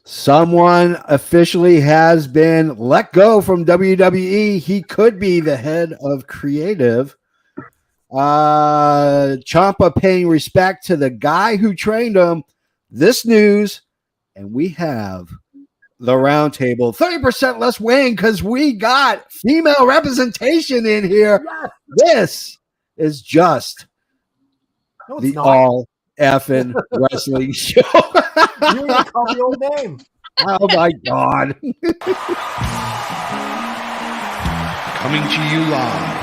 Someone officially has been let go from WWE. He could be the head of creative. Ciampa paying respect to the guy who trained him. This news, and we have the roundtable. 30% less wang because we got female representation in here. This is just the all effing wrestling show. You didn't call the old name. Oh my God. Coming to you live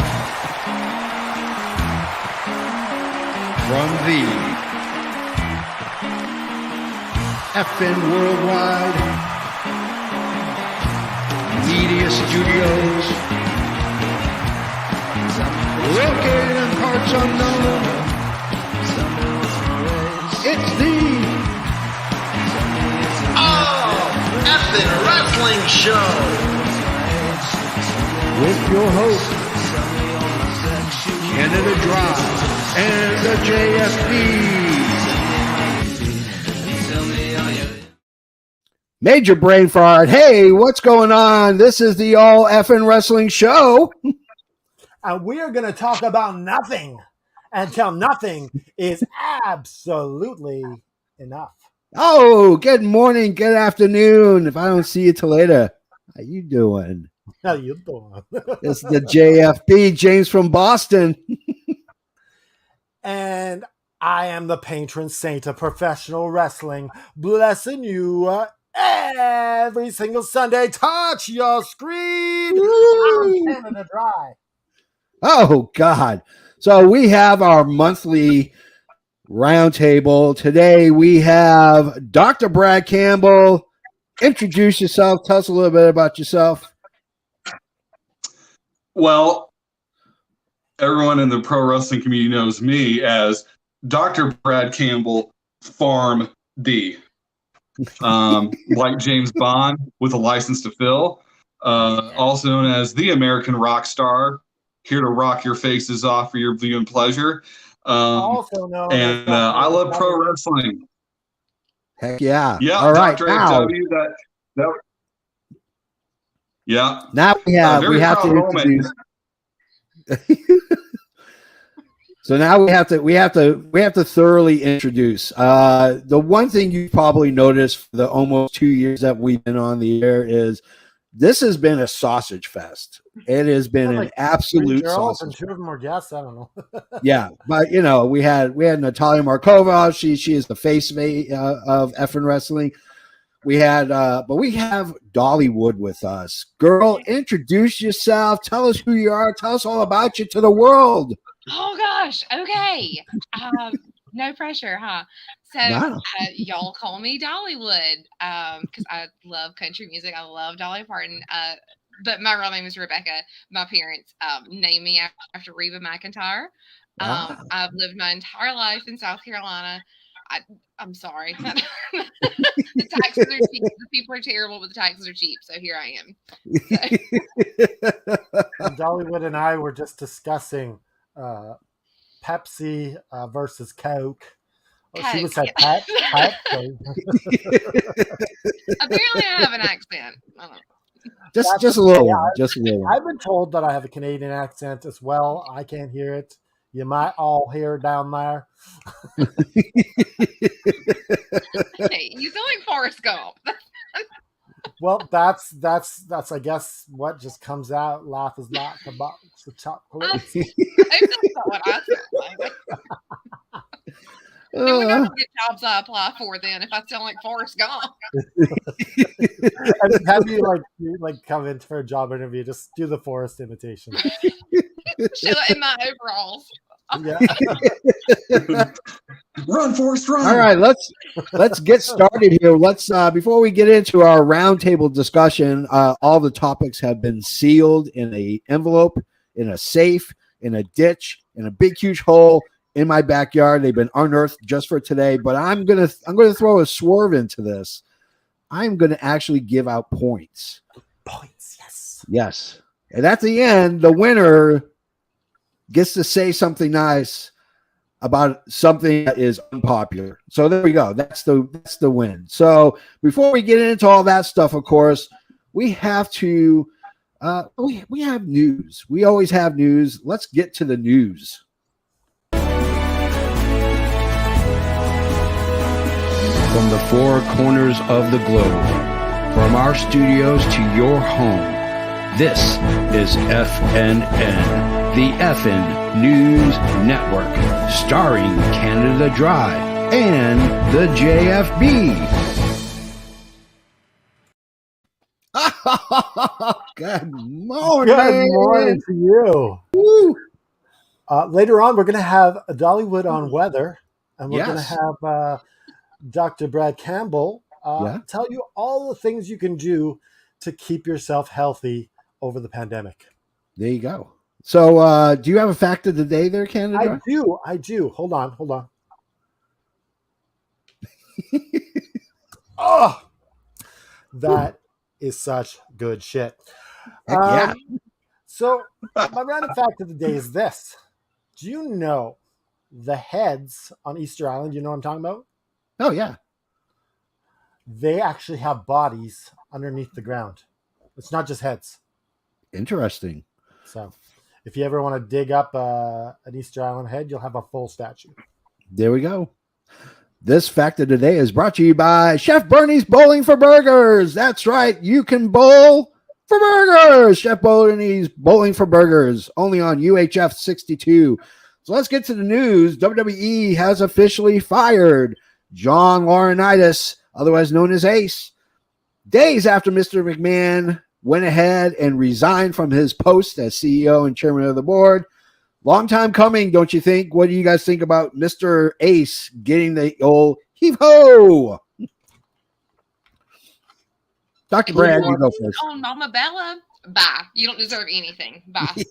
from the FN Worldwide Media Studios, located in parts unknown. It's the FN Wrestling Show with your host, Canada Dry and the JFB. Major brain fart. Hey, what's going on? This is the All Effin' Wrestling Show. And we are going to talk about nothing until nothing is absolutely enough. Oh, good morning, good afternoon. If I don't see you till later, how you doing? How you doing? It's the JFB, James from Boston. And I am the patron saint of professional wrestling, blessing you every single Sunday. Touch your screen. I'm Canada Dry. Oh, God. So we have our monthly roundtable. Today we have Dr. Brad Campbell. Introduce yourself. Tell us a little bit about yourself. Well, everyone in the pro wrestling community knows me as Dr. Brad Campbell, Farm D. Like James Bond with a license to fill. Also known as the American rock star, here to rock your faces off for your viewing pleasure. Also known and I love pro wrestling. Heck yeah. Yeah, all right. Dr. Now, FW, yeah. Now we have to introduce. So now we have to thoroughly introduce. The one thing you probably noticed for the almost 2 years that we've been on the air is this has been a sausage fest. It has been an absolute sausage. And 2 of them were guests. I don't know. Yeah, but you know, we had Natalia Markova. She is the face of effing wrestling. We had, but we have Dolly-Wood with us. Girl, introduce yourself. Tell us who you are. Tell us all about you to the world. Oh gosh. Okay. No pressure, huh? So y'all call me Dolly-Wood because I love country music. I love Dolly Parton. But my real name is Rebecca. My parents named me after Reba McEntire. I've lived my entire life in South Carolina. I'm sorry. The taxes are cheap. The people are terrible, but the taxes are cheap. So here I am. And Dolly-Wood and I were just discussing Pepsi versus Coke. She would say Pep. Apparently, I have an accent. I don't know. Just a little one. Just a little one. I've been told that I have a Canadian accent as well. I can't hear it. You might all hear it down there. Hey, you sound like Forrest Gump. Well, that's I guess what just comes out. Life is like a box of chocolates. That's not what I sound like. No wonder what jobs I apply for then if I sound like Forrest Gump. Have you like come in for a job interview? Just do the Forrest imitation. Show it in my overalls. Yeah. Run, Forrest, run! All right, let's get started here. Let's before we get into our roundtable discussion, all the topics have been sealed in a envelope, in a safe, in a ditch, in a big huge hole in my backyard. They've been unearthed just for today, but I'm gonna throw a swerve into this. I'm gonna actually give out points. Yes, and at the end, the winner gets to say something nice about something that is unpopular. So there we go. That's the win. So before we get into all that stuff, of course, we have to we have news. We always have news. Let's get to the news. From the four corners of the globe, from our studios to your home, this is FNN, the FN News Network, starring Canada Dry and the JFB. Good morning. Good morning to you. Woo. Later on, we're going to have a Dolly-Wood on weather, and we're going to have Dr. Brad Campbell tell you all the things you can do to keep yourself healthy over the pandemic. There you go. So do you have a fact of the day there, Canada? I do. Hold on. Oh, that is such good shit. Yeah. So my random fact of the day is this. Do you know the heads on Easter Island? You know what I'm talking about? Oh, yeah. They actually have bodies underneath the ground. It's not just heads. Interesting. So if you ever want to dig up an Easter Island head, you'll have a full statue. There we go. This fact of the day is brought to you by Chef Bernie's Bowling for Burgers. That's right. You can bowl for burgers. Chef Bernie's Bowling for Burgers, only on UHF 62. So let's get to the news. WWE has officially fired John Laurenitis, otherwise known as Ace, days after Mr. McMahon went ahead and resigned from his post as CEO and chairman of the board. Long time coming, don't you think? What do you guys think about Mr. Ace getting the old heave-ho? Dr. Brad, you go first. Oh, Mama Bella, bye. You don't deserve anything. Bye.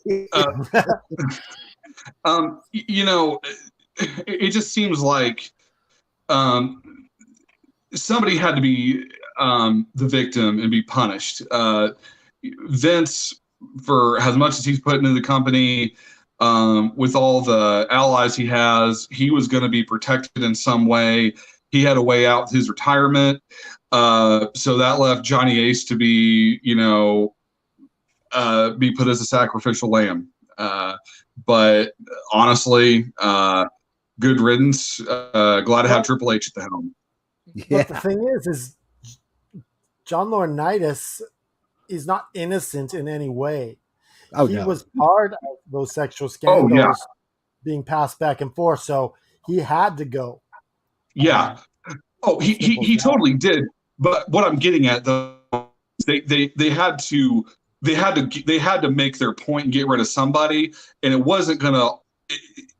It just seems like somebody had to be the victim and be punished. Vince, for as much as he's put into the company, with all the allies he has, he was going to be protected in some way. He had a way out with his retirement. So that left Johnny Ace to be, be put as a sacrificial lamb. But honestly, good riddance. Glad to have Triple H at the helm. Yeah. But the thing is John Laurenitis is not innocent in any way. He was part of those sexual scandals being passed back and forth, so he had to go. Yeah. He totally did. But what I'm getting at, though, they had to make their point and get rid of somebody, and it wasn't gonna.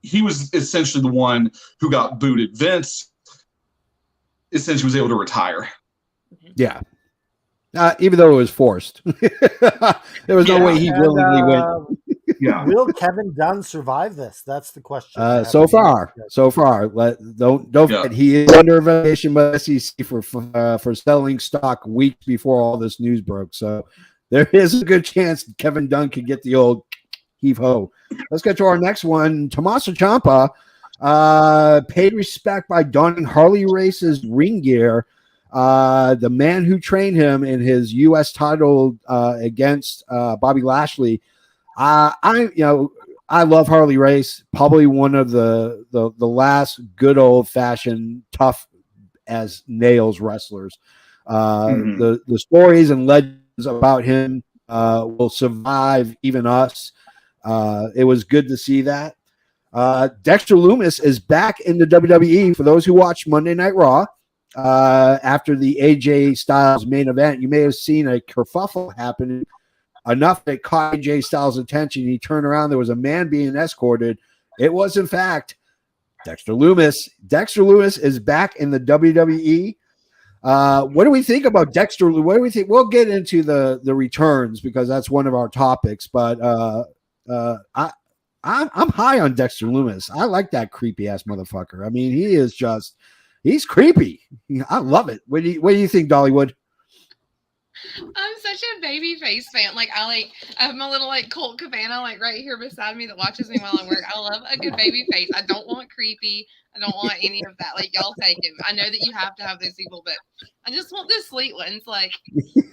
He was essentially the one who got booted. Vince essentially was able to retire. Yeah. Even though it was forced. There was no way he willingly went. Will Kevin Dunn survive this? That's the question. So far. Don't forget, he is under investigation by SEC for selling stock weeks before all this news broke. So there is a good chance Kevin Dunn could get the old heave-ho. Let's get to our next one. Tommaso Ciampa paid respect by donning Harley Race's ring gear. The man who trained him in his U.S. title against Bobby Lashley. I love Harley Race. Probably one of the last good old fashioned tough as nails wrestlers. The stories and legends about him will survive even us. It was good to see that. Dexter Loomis is back in the WWE. For those who watch Monday Night Raw, after the AJ Styles main event, you may have seen a kerfuffle happening enough that caught AJ Styles' attention. He turned around. There was a man being escorted. It was, in fact, Dexter Loomis. Dexter Loomis is back in the WWE. What do we think about Dexter? What do we think? We'll get into the returns because that's one of our topics. But I'm high on Dexter Loomis. I like that creepy ass motherfucker. I mean, he's creepy. I love it. What do you think, Dolly-Wood? I'm such such a baby face fan. Like I have my little like Colt Cabana like right here beside me that watches me while I work. I love a good baby face. I don't want creepy. I don't want any of that. Like y'all take him. I know that you have to have those people, but I just want the sweet ones. Like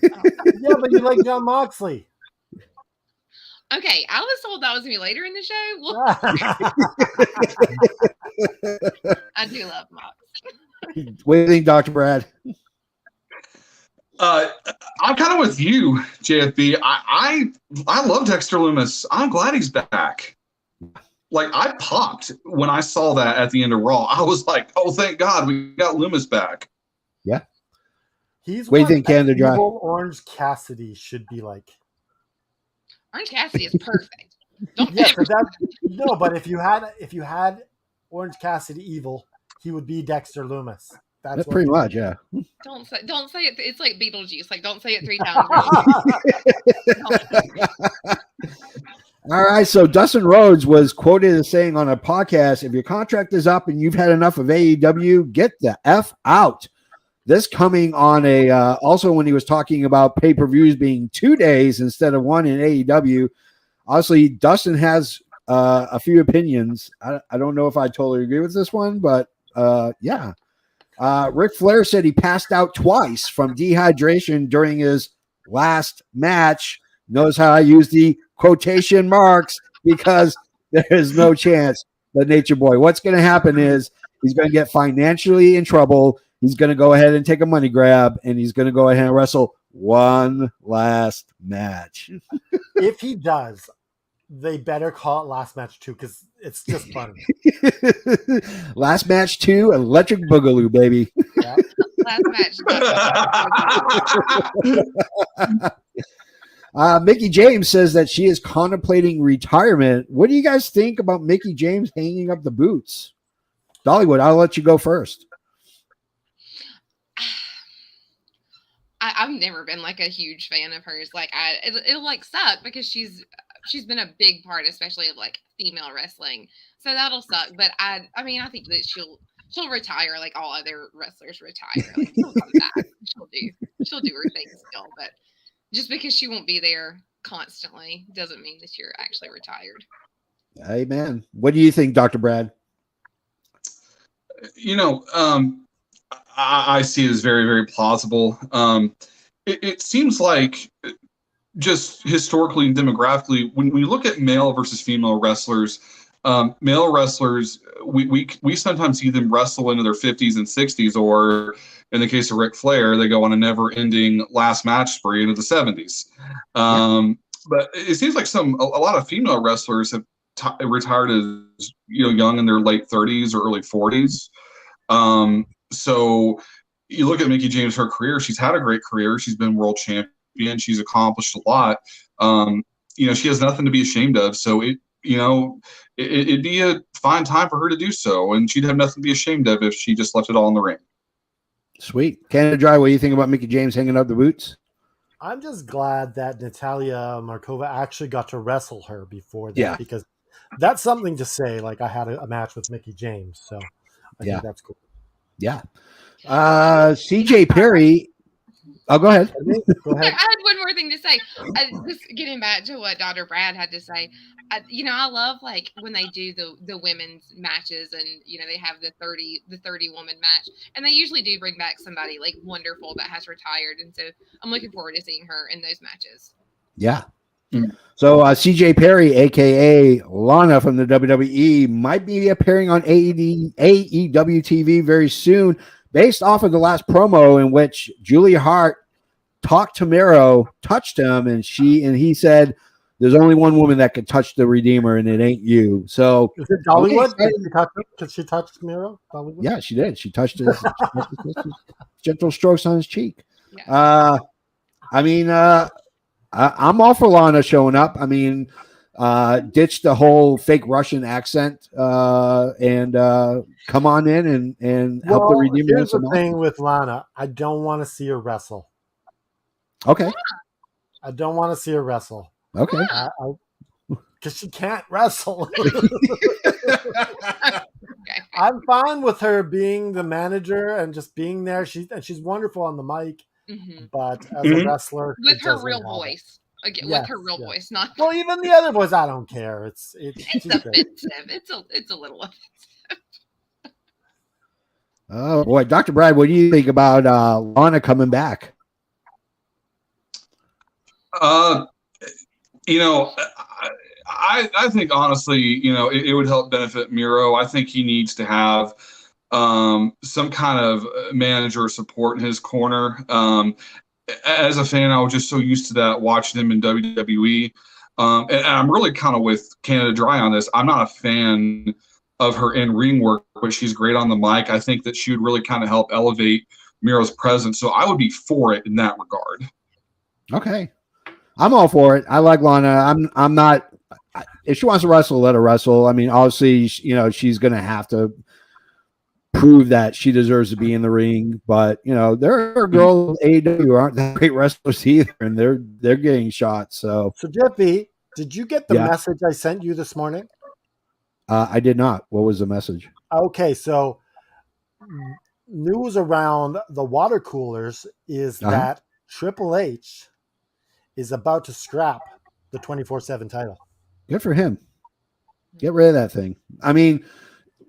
Yeah, but you like John Moxley. okay, I was told that was gonna be later in the show. Well, I do love Mox. What do you think, Dr. Brad? I'm kind of with you, JFB. I love Dexter Loomis. I'm glad he's back. Like, I popped when I saw that at the end of Raw. I was like, oh, thank God we got Loomis back. Yeah. He's what do you what think, Canada Dry? Orange Cassidy should be like. Orange Cassidy is perfect. But if you had Orange Cassidy evil, he would be Dexter Loomis. That's pretty much, yeah. Don't say it. It's like Beetlejuice. Like, don't say it 3 times. All right, so Dustin Rhodes was quoted as saying on a podcast, if your contract is up and you've had enough of AEW, get the F out. This coming on also when he was talking about pay-per-views being 2 days instead of 1 in AEW. Obviously, Dustin has a few opinions. I don't know if I totally agree with this one, but yeah. Ric Flair said he passed out twice from dehydration during his last match. Notice how I use the quotation marks because there is no chance that Nature Boy. What's going to happen is he's going to get financially in trouble. He's going to go ahead and take a money grab, and he's going to go ahead and wrestle one last match. If he does, they better call it last match 2 because it's just funny. Last match 2, Electric Boogaloo, baby. Yeah. Last match. Mickie James says that she is contemplating retirement. What do you guys think about Mickie James hanging up the boots? Dolly-Wood, I'll let you go first. I've never been like a huge fan of hers. Like it'll like suck because she's been a big part, especially of like female wrestling. So that'll suck. But I mean, I think that she'll retire like all other wrestlers retire. Like she'll come back. She'll do her thing still. But just because she won't be there constantly doesn't mean that you're actually retired. Amen. What do you think, Dr. Brad? You know, I see it as very, very plausible. It seems like just historically and demographically, when we look at male versus female wrestlers, male wrestlers, we sometimes see them wrestle into their 50s and 60s, or in the case of Ric Flair, they go on a never-ending last match spree into the 70s. But it seems like a lot of female wrestlers have retired as young in their late 30s or early 40s. So you look at Mickie James, her career, she's had a great career. She's been world champion. She's accomplished a lot. She has nothing to be ashamed of. So it'd be a fine time for her to do so. And she'd have nothing to be ashamed of if she just left it all in the ring. Sweet. Canada Dry, what do you think about Mickie James hanging up the boots? I'm just glad that Natalia Markova actually got to wrestle her before that, because that's something to say. Like, I had a match with Mickie James, so I think that's cool. Yeah. CJ Perry. Oh, go ahead. Go ahead. I had one more thing to say. Just getting back to what Dr. Brad had to say. I love like when they do the women's matches, and they have the 30 woman match, and they usually do bring back somebody like wonderful that has retired, and so I'm looking forward to seeing her in those matches. Yeah. So CJ Perry, aka Lana from the WWE, might be appearing on AEW TV very soon, based off of the last promo in which Julia Hart touched him, and he said, "There's only one woman that can touch the Redeemer, and it ain't you." So is it Dolly-Wood? Did she touch Miro? Dolly-Wood? Yeah, she did. She touched his gentle strokes on his cheek. Yeah. I'm all for Lana showing up. I mean, ditch the whole fake Russian accent and come on in and help the Redeemer. Here's the thing with Lana. I don't want to see her wrestle. Okay. I don't want to see her wrestle. Okay. Because she can't wrestle. I'm fine with her being the manager and just being there. She's wonderful on the mic. but as a wrestler, with her real voice. Again, with her real voice, not well, even the other voice. I don't care. It's offensive. It's a little offensive. Oh boy, Dr. Brad, what do you think about Lana coming back? You know, I think honestly, you know, it would help benefit Miro. I think he needs to have some kind of manager support in his corner. As a fan, I was just so used to that watching him in WWE. And I'm really kind of with Canada Dry on this. I'm not a fan of her in-ring work, but she's great on the mic. I think that she would really kind of help elevate Miro's presence. So I would be for it in that regard. Okay. I'm all for it. I like Lana. I'm not, if she wants to wrestle, let her wrestle. I mean, obviously, you know, she's going to have to prove that she deserves to be in the ring, but you know, there are girls in AEW who aren't that great wrestlers either, and they're getting shots. So Jeffy, did you get the message I sent you this morning? I did not. What was the message? Okay, so news around the water coolers is that Triple H is about to scrap the 24/7 title. Good for him. Get rid of that thing. I mean,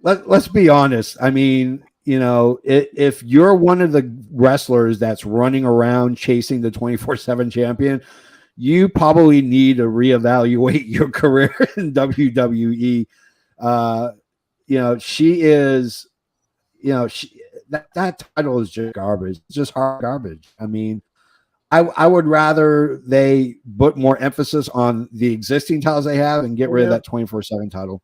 let's be honest. I mean, you know, if you're one of the wrestlers that's running around chasing the 24/7 champion, you probably need to reevaluate your career in WWE. You know, she is, you know, that title is just garbage. It's just hard garbage. I mean, I would rather they put more emphasis on the existing titles they have and get rid of that 24/7 title.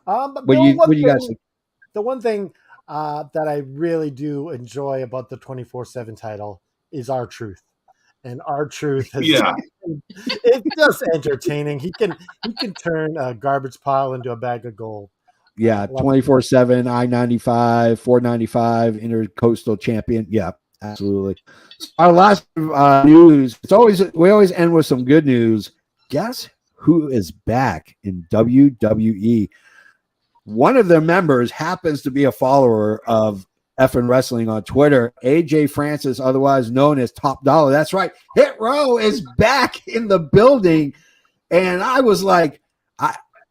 But what do you guys think? The one thing that I really do enjoy about the 24/7 title is R-Truth. And R-Truth is it's just entertaining. He can turn a garbage pile into a bag of gold. Yeah, 24/7, I-95, 495, intercoastal champion. Yeah, absolutely. Our last news. We always end with some good news. Guess who is back in WWE? One of their members happens to be a follower of Effin' Wrestling on Twitter. AJ Francis, otherwise known as Top Dollar. That's right. Hit Row is back in the building. And I was like,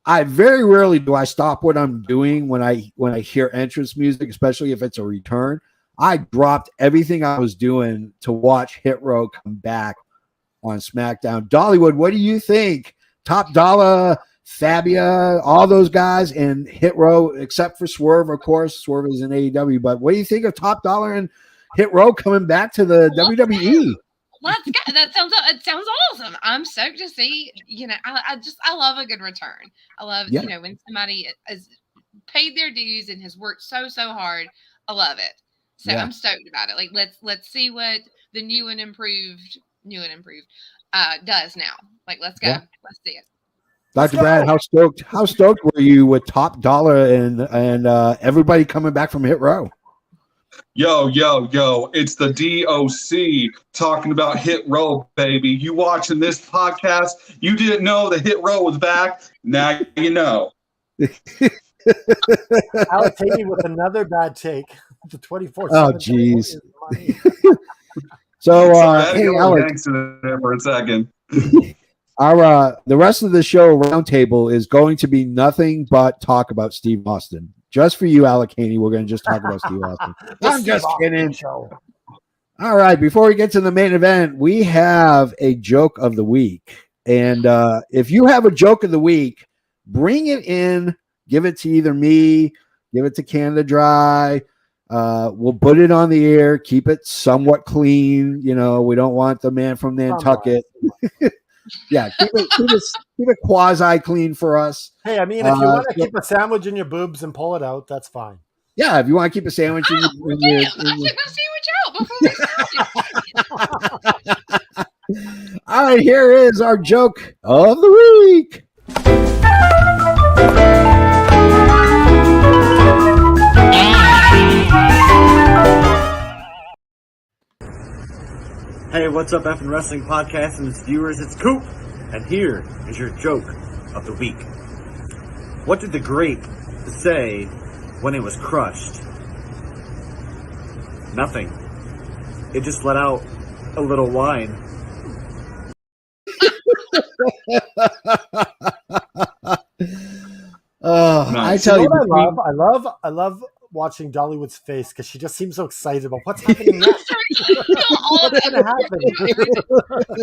I very rarely do I stop what I'm doing when I hear entrance music, especially if it's a return. I dropped everything I was doing to watch Hit Row come back on SmackDown. Dolly-Wood, what do you think? Top Dollar, Fabia, all those guys, and Hit Row, except for Swerve, of course. Swerve is in AEW. But what do you think of Top Dollar and Hit Row coming back to the WWE? Let's go. It sounds awesome. I'm stoked to see. You know, I love a good return. I love you know, when somebody has paid their dues and has worked so hard. I love it. So I'm stoked about it. Like let's see what the new and improved does now. Like let's go. Let's see it. Dr. Brad, how stoked were you with Top Dollar and everybody coming back from Hit Row? Yo, it's the DOC talking about Hit Row, baby. You watching this podcast, you didn't know the Hit Row was back. Now you know. Alex Haney with another bad take. The 24/7. Oh, jeez. So, hey, Alex. There for a second. Our the rest of the show roundtable is going to be nothing but talk about Steve Austin. Just for you, Alec Haney, we're going to just talk about Steve Austin. I'm just kidding. All right, before we get to the main event, we have a joke of the week. And if you have a joke of the week, bring it in. Give it to either me, give it to Canada Dry. We'll put it on the air. Keep it somewhat clean. You know, we don't want the man from Nantucket. Yeah, keep it quasi clean for us. Hey, I mean, if you want to keep a sandwich in your boobs and pull it out, that's fine. Yeah, if you want to keep a sandwich in your I took my sandwich out before we started. All right, here is our joke of the week. Hey, what's up, Effin' Wrestling Podcast and its viewers? It's Coop, and here is your joke of the week. What did the grape say when it was crushed? Nothing. it just let out a little whine. I tell you, I love watching Dolly-Wood's face because she just seems so excited about what's happening next. What's going to happen?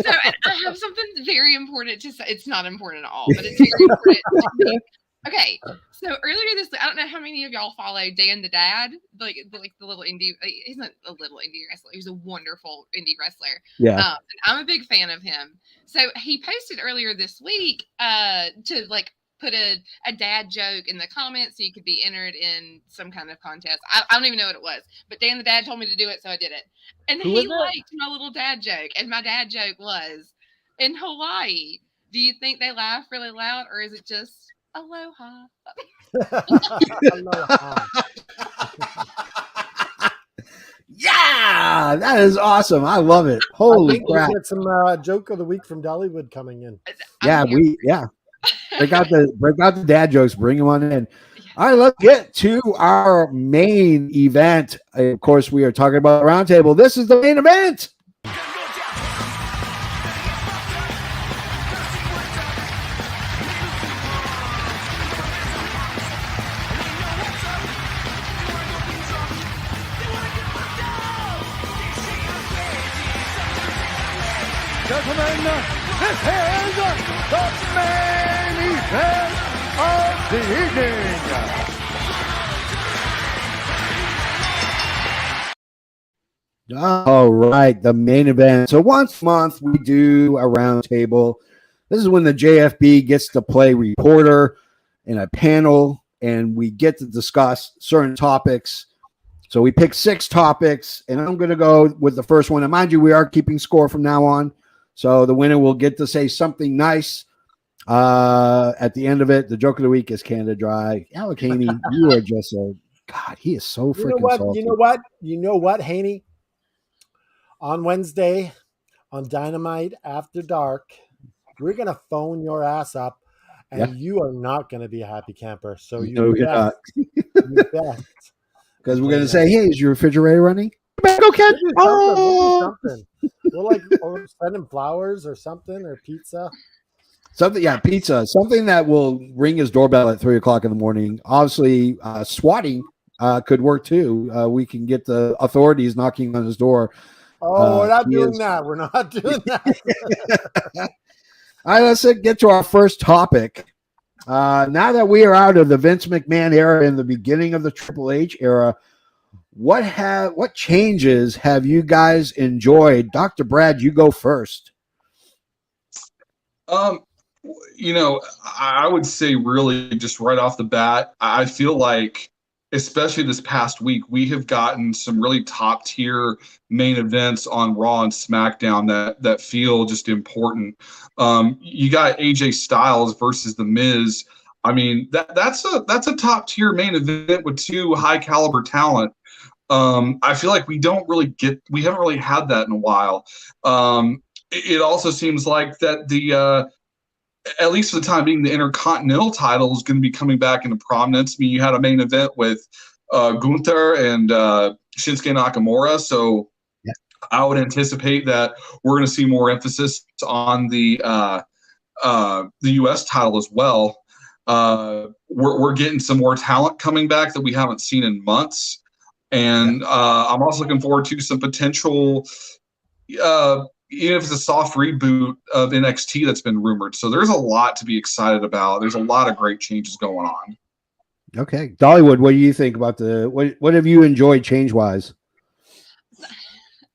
So, and I have something very important to say. It's not important at all, but it's very important to me. Okay, so earlier this week, I don't know how many of y'all follow Dan the Dad, like the little indie. He's not a little indie wrestler. He's a wonderful indie wrestler. Yeah, and I'm a big fan of him. So he posted earlier this week to like put a dad joke in the comments so you could be entered in some kind of contest. I don't even know what it was, but Dan the Dad told me to do it, so I did it. And he liked my little dad joke, and my dad joke was, in Hawaii, do you think they laugh really loud, or is it just aloha? Aloha. Yeah, that is awesome. I love it. Holy crap! We get some joke of the week from Dolly-Wood coming in. Break out the dad jokes. Bring them on in. All right, let's get to our main event. Of course, we are talking about the roundtable. This is the main event. Gentlemen, this is the main event of the evening. All right, the main event. So once a month, we do a roundtable. This is when the JFB gets to play reporter in a panel, and we get to discuss certain topics. So we pick 6 topics, and I'm going to go with the first one. And mind you, we are keeping score from now on. So the winner will get to say something nice at the end of it. The joke of the week is Canada Dry. Alec Haney, you are just God, he is so freaking salty. You know what, Haney? On Wednesday, on Dynamite After Dark, we're going to phone your ass up, and you are not going to be a happy camper. So you best. Because we're going to say, hey, is your refrigerator running? Go catch something. We'll send him flowers or something, or pizza. Pizza. Something that will ring his doorbell at 3:00 in the morning. Obviously, swatting could work too. We can get the authorities knocking on his door. Oh, we're not doing that. We're not doing that. All right, let's get to our first topic. Now that we are out of the Vince McMahon era and the beginning of the Triple H era, what changes have you guys enjoyed? Dr. Brad, you go first. I would say really just right off the bat, I feel like, especially this past week, we have gotten some really top tier main events on Raw and SmackDown that feel just important. You got AJ Styles versus The Miz. I mean, that's a top tier main event with 2 high caliber talent. I feel like we haven't really had that in a while. It also seems like that at least for the time being, the Intercontinental title is going to be coming back into prominence. I mean, you had a main event with Gunther and Shinsuke Nakamura, so I would anticipate that we're going to see more emphasis on the U.S. title as well. We're getting some more talent coming back that we haven't seen in months. And I'm also looking forward to some potential, even if it's a soft reboot of NXT that's been rumored. So there's a lot to be excited about. There's a lot of great changes going on. Okay. Dolly-Wood, what do you think about what have you enjoyed change-wise?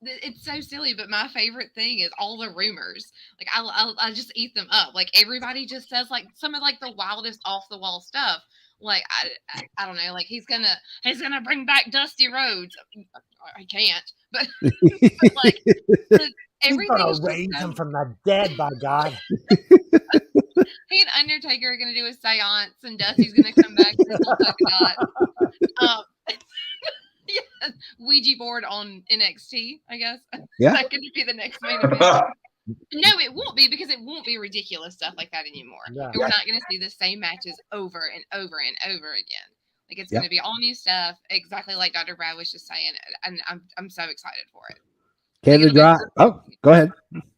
It's so silly, but my favorite thing is all the rumors. Like I just eat them up. Like everybody just says like some of like the wildest off the wall stuff. Like I don't know. Like he's gonna bring back Dusty Rhodes. I can't, but, but like everything. He's gonna raise him from the dead, by God. He and Undertaker are gonna do a seance, and Dusty's gonna come back to his polka dot. Yeah, Ouija board on NXT, I guess. Yeah. That could be the next main event. No, it won't be, because it won't be ridiculous stuff like that anymore. Yeah. We're not going to see the same matches over and over and over again. Like it's going to be all new stuff, exactly like Dr. Brad was just saying, and I'm so excited for it. Canada Dry. Oh, go ahead.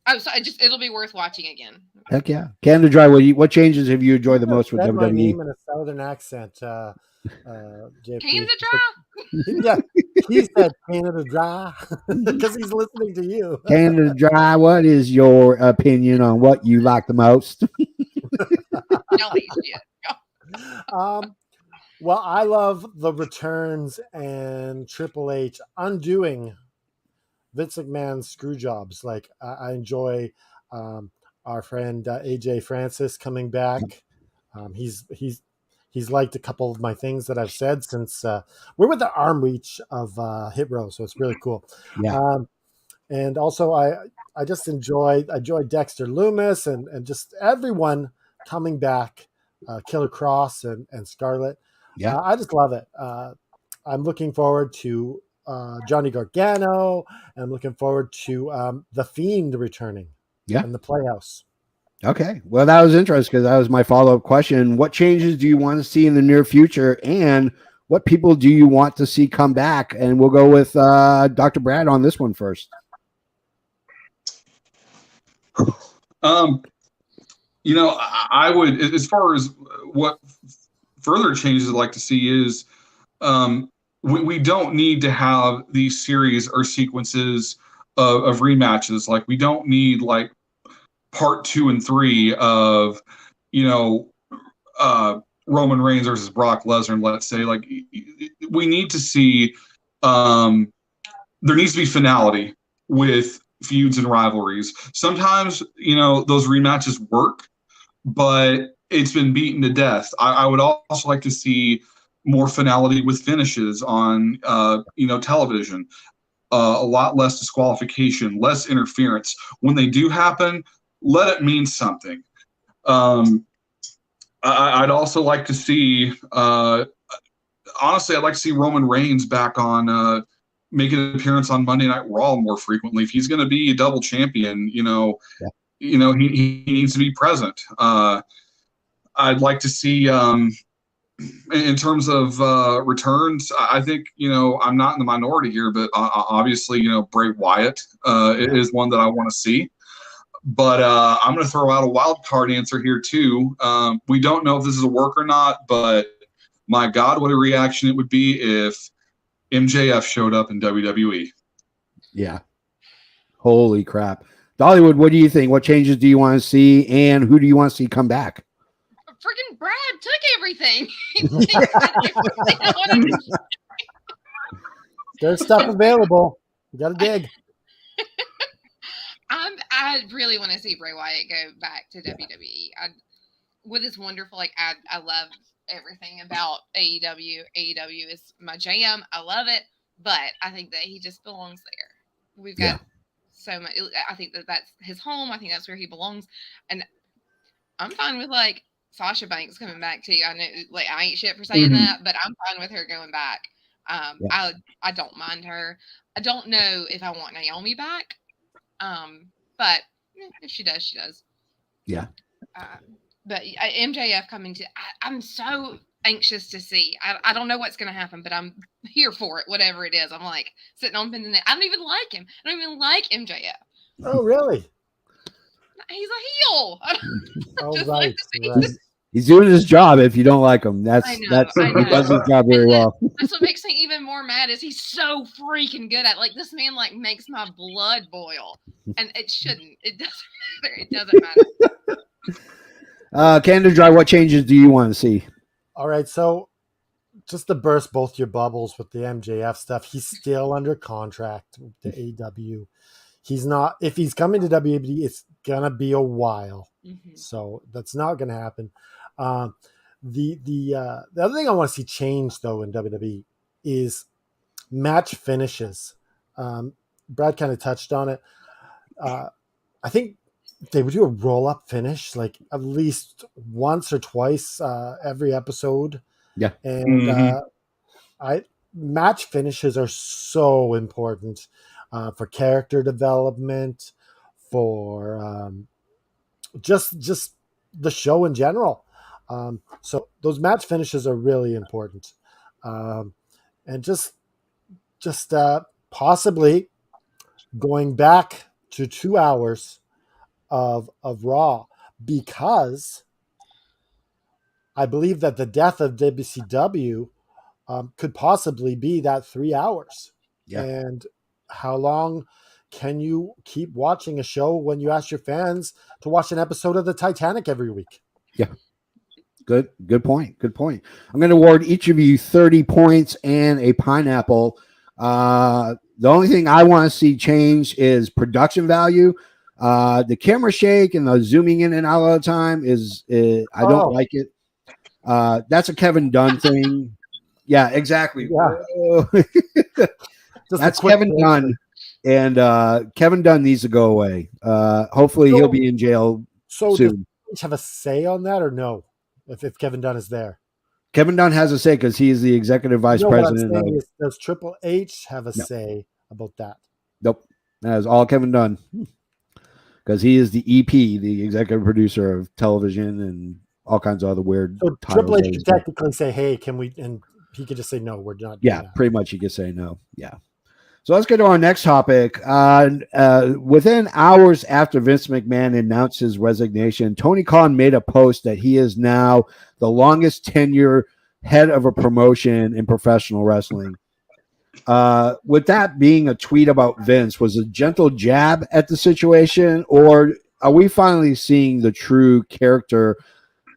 Oh, so it'll be worth watching again. Heck yeah. Canada Dry. What changes have you enjoyed the most with Said my WWE? name in a southern accent. JP. Canada Dry. Yeah, he said Canada Dry because he's listening to you. Canada Dry. What is your opinion on what you like the most? Don't eat shit. Well, I love the returns and Triple H undoing Vince McMahon's screw jobs. Like I enjoy our friend AJ Francis coming back. He's liked a couple of my things that I've said since we're with the arm reach of Hit Row, so it's really cool. Yeah. And also I just enjoy Dexter Loomis and just everyone coming back, Killer Cross and Scarlett. Yeah. I just love it. I'm looking forward to Johnny Gargano, and I'm looking forward to The Fiend returning. Yeah. In the Playhouse. Okay. Well, that was interesting because that was my follow-up question. What changes do you want to see in the near future, and what people do you want to see come back? And we'll go with Dr. Brad on this one first. I would, as far as what further changes I'd like to see is we don't need to have these series or sequences of rematches. Like, we don't need like part 2 and 3 of, Roman Reigns versus Brock Lesnar, let's say. Like, we need to see, there needs to be finality with feuds and rivalries. Sometimes, those rematches work, but it's been beaten to death. I would also like to see more finality with finishes on, television. A lot less disqualification, less interference. When they do happen, let it mean something. I'd also like to see, honestly, I'd like to see Roman Reigns back on, making an appearance on Monday Night Raw more frequently. If he's going to be a double champion, he needs to be present. I'd like to see, in terms of returns, I think, I'm not in the minority here, but obviously, Bray Wyatt is one that I want to see. But I'm going to throw out a wild card answer here, too. We don't know if this is a work or not, but my God, what a reaction it would be if MJF showed up in WWE. Yeah. Holy crap. Dolly-Wood, what do you think? What changes do you want to see, and who do you want to see come back? Freaking Brad took everything. There's stuff available. You got to dig. I really want to see Bray Wyatt go back to WWE. With his wonderful, I love everything about AEW. AEW is my jam. I love it, but I think that he just belongs there. We've got so much. I think that's his home. I think that's where he belongs, and I'm fine with Sasha Banks coming back too. I know, I ain't shit for saying that, but I'm fine with her going back. I don't mind her. I don't know if I want Naomi back, but if she does, she does. Yeah. But MJF coming to, I'm so anxious to see. I don't know what's going to happen, but I'm here for it, whatever it is. I'm sitting on pins and I don't even like him. I don't even like MJF. Oh, really? He's a heel. Oh, right. He's doing his job. If you don't like him, that's he does his job very well. That's what makes me even more mad is he's so freaking good at this man makes my blood boil, and it shouldn't. It doesn't matter. It doesn't matter. Canada Dry, what changes do you want to see? All right, so just to burst both your bubbles with the MJF stuff, he's still under contract with the AEW. He's not. If he's coming to WWE, it's gonna be a while. So that's not gonna happen. The other thing I want to see change though in WWE is match finishes. Brad kind of touched on it. I think they would do a roll-up finish at least once or twice every episode. Yeah. And match finishes are so important for character development, for just the show in general. So those match finishes are really important. And just possibly going back to 2 hours of Raw, because I believe that the death of WCW could possibly be that 3 hours. Yeah. And how long can you keep watching a show when you ask your fans to watch an episode of the Titanic every week? Yeah. Good point. I'm going to award each of you 30 points and a pineapple. The only thing I want to see change is production value. The camera shake and the zooming in and out all the time I don't like it. That's a Kevin Dunn thing. Yeah, exactly. Yeah. That's Kevin Dunn, and Kevin Dunn needs to go away. Hopefully, he'll be in jail soon. Does have a say on that or no? If Kevin Dunn is there, Kevin Dunn has a say because he's the executive vice president. Does Triple H have a say about that? Nope, that is all Kevin Dunn, because he is the EP, the executive producer of television and all kinds of other weird. So Triple H could technically say, "Hey, can we?" And he could just say, "No, we're not." Yeah, pretty much he could say no. Yeah. So let's get to our next topic. Within hours after Vince McMahon announced his resignation, Tony Khan made a post that he is now the longest tenure head of a promotion in professional wrestling. With that being a tweet about Vince, was a gentle jab at the situation, or are we finally seeing the true character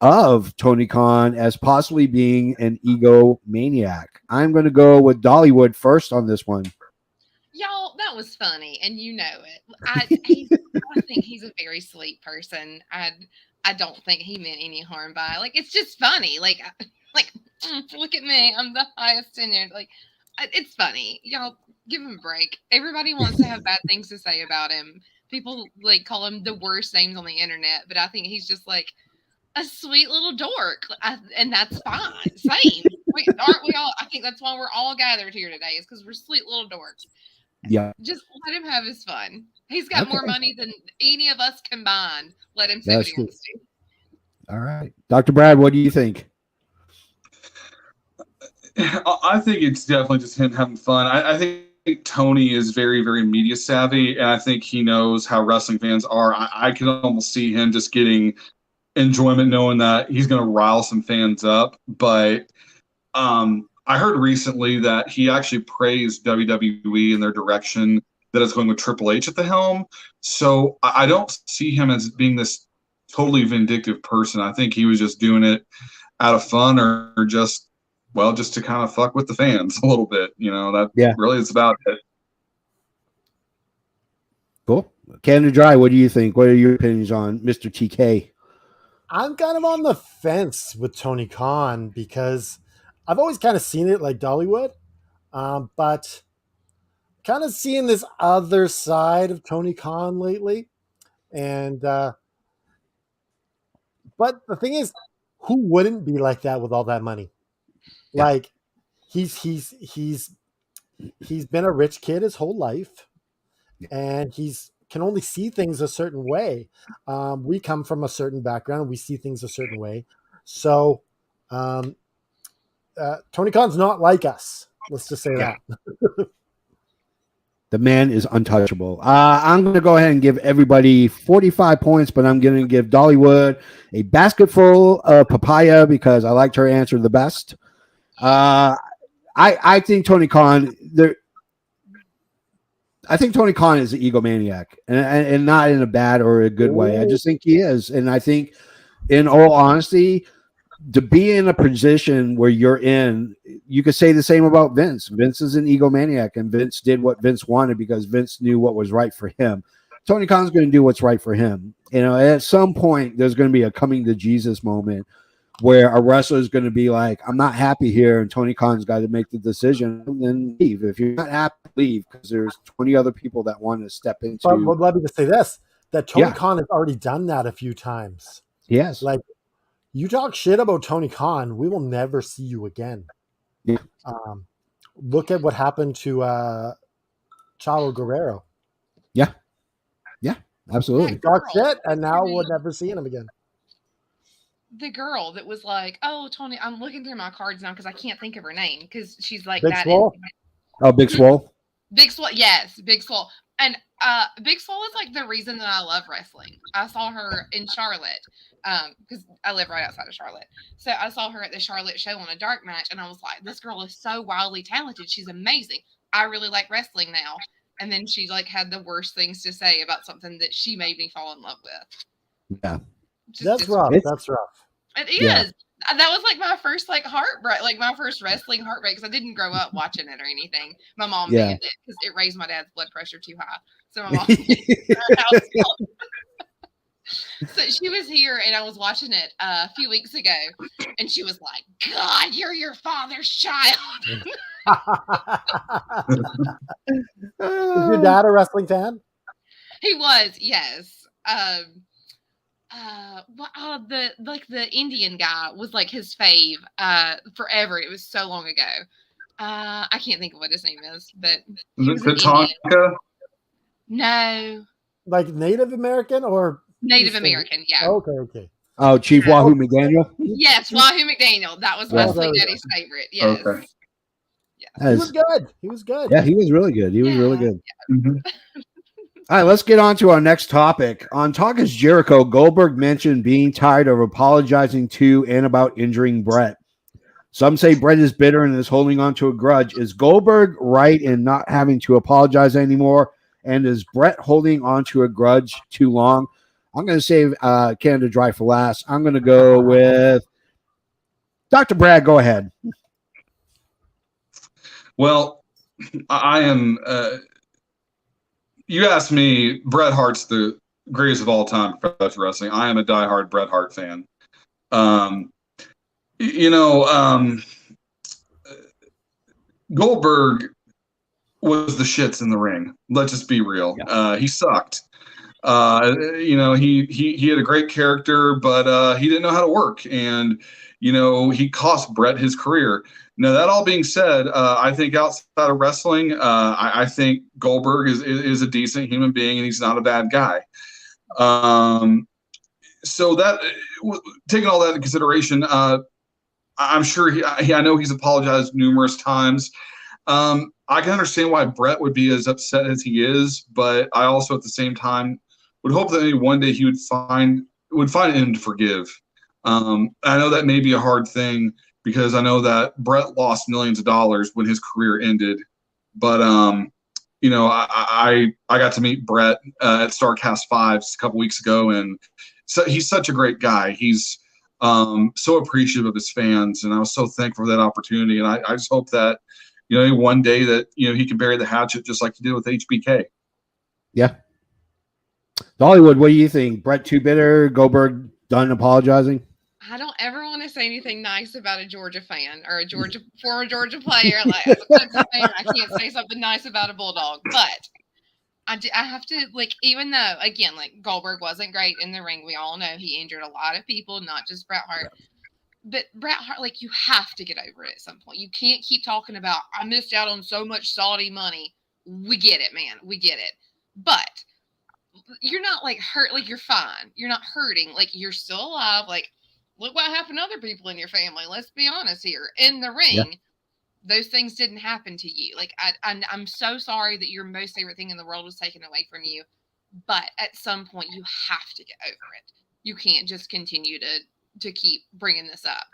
of Tony Khan as possibly being an egomaniac? I'm going to go with Dolly-Wood first on this one. Y'all, that was funny, and you know it. I think he's a very sweet person. I don't think he meant any harm by it. Like, it's just funny. Like, look at me. I'm the highest tenured. Like, it's funny. Y'all, give him a break. Everybody wants to have bad things to say about him. People, like, call him the worst names on the internet, but I think he's just, like, a sweet little dork. And that's fine. Same. Aren't we all? I think that's why we're all gathered here today, is because we're sweet little dorks. Yeah. Just let him have his fun. He's got more money than any of us combined. Let him say what he wants to. All right. Dr. Brad, what do you think? I think it's definitely just him having fun. I think Tony is very, very media savvy, and I think he knows how wrestling fans are. I can almost see him just getting enjoyment knowing that he's going to rile some fans up. But I heard recently that he actually praised WWE and their direction that is going with Triple H at the helm. So I don't see him as being this totally vindictive person. I think he was just doing it out of fun or just to kind of fuck with the fans a little bit. That really is about it. Cool. Canada Dry, what do you think? What are your opinions on Mr. TK? I'm kind of on the fence with Tony Khan because I've always kind of seen it like Dolly-Wood, but kind of seeing this other side of Tony Khan lately. And but the thing is, who wouldn't be like that with all that money? Yeah. Like he's been a rich kid his whole life, and he's can only see things a certain way. We come from a certain background, we see things a certain way. So Tony Khan's not like us. Let's just say that. The man is untouchable. I'm going to go ahead and give everybody 45 points, but I'm going to give Dolly-Wood a basket full of papaya because I liked her answer the best. I think Tony Khan I think Tony Khan is an egomaniac, and not in a bad or a good way. I just think he is. And I think, in all honesty, to be in a position where you're in, you could say the same about Vince. Vince is an egomaniac, and Vince did what Vince wanted because Vince knew what was right for him. Tony Khan's going to do what's right for him. At some point, there's going to be a coming to Jesus moment where a wrestler is going to be like, I'm not happy here, and Tony Khan's got to make the decision and then leave. If you're not happy, leave, because there's 20 other people that want to step into. But let me just say this, that Tony Khan has already done that a few times. Yes. Like, you talk shit about Tony Khan, we will never see you again. Yeah. Look at what happened to Chavo Guerrero. Yeah. Yeah, absolutely. Talk shit, and now we're never seeing him again. The girl that was like, oh, Tony, I'm looking through my cards now because I can't think of her name because she's like Big that. Swole? Oh, Big Swole? Big Swole, yes, Big Swole. And Big Swole is like the reason that I love wrestling. I saw her in Charlotte because I live right outside of Charlotte. So I saw her at the Charlotte show on a dark match, and I was like, this girl is so wildly talented. She's amazing. I really like wrestling now. And then she like had the worst things to say about something that she made me fall in love with. Yeah. That's rough. That's rough. It is. Yeah. That was like my first like heartbreak, like my first wrestling heartbreak, because I didn't grow up watching it or anything. My mom banned it because it raised my dad's blood pressure too high. So my mom so she was here and I was watching it a few weeks ago, and she was like, "God, you're your father's child." Is your dad a wrestling fan? He was, yes. The Indian guy was like his fave forever. It was so long ago. I can't think of what his name is, but he was an Indian. No. Like Native American or Native American, yeah. Okay. Oh, Chief Wahoo McDaniel? Yes, Wahoo McDaniel. That was Wesley Daddy's favorite. Yes. Okay. Yeah. He was good. He was good. Yeah, he was really good. He was really good. Yeah. Mm-hmm. All right, let's get on to our next topic. On Talk is Jericho, Goldberg mentioned being tired of apologizing to and about injuring Bret. Some say Bret is bitter and is holding on to a grudge. Is Goldberg right in not having to apologize anymore? And is Bret holding on to a grudge too long? I'm going to save Canada Dry for last. I'm going to go with Dr. Brad. Go ahead. Well, I am... you asked me, Bret Hart's the greatest of all time for professional wrestling. I am a diehard Bret Hart fan. Goldberg was the shits in the ring. Let's just be real. Yeah. He sucked. He had a great character, but he didn't know how to work. And, he cost Bret his career. Now, that all being said, I think outside of wrestling, I think Goldberg is a decent human being, and he's not a bad guy. So that, taking all that into consideration, I'm sure I know he's apologized numerous times. I can understand why Bret would be as upset as he is, but I also at the same time would hope that maybe one day he would find him to forgive. I know that may be a hard thing, because I know that Bret lost millions of dollars when his career ended. But, I got to meet Bret at StarCast 5 a couple weeks ago, and so he's such a great guy. He's so appreciative of his fans, and I was so thankful for that opportunity. And I just hope that, one day that, he can bury the hatchet just like he did with HBK. Yeah. Dolly-Wood, what do you think? Bret too bitter? Goldberg done apologizing? I don't ever want to say anything nice about a Georgia fan or a former Georgia player. Like, as a Clemson fan, I can't say something nice about a Bulldog. But I have to, even though, again, Goldberg wasn't great in the ring. We all know he injured a lot of people, not just Bret Hart. But Bret Hart, you have to get over it at some point. You can't keep talking about, I missed out on so much Saudi money. We get it, man. We get it. But you're not, hurt. You're fine. You're not hurting. You're still alive. Look what happened to other people in your family. Let's be honest here. In the ring, those things didn't happen to you. I'm so sorry that your most favorite thing in the world was taken away from you. But at some point, you have to get over it. You can't just continue to keep bringing this up.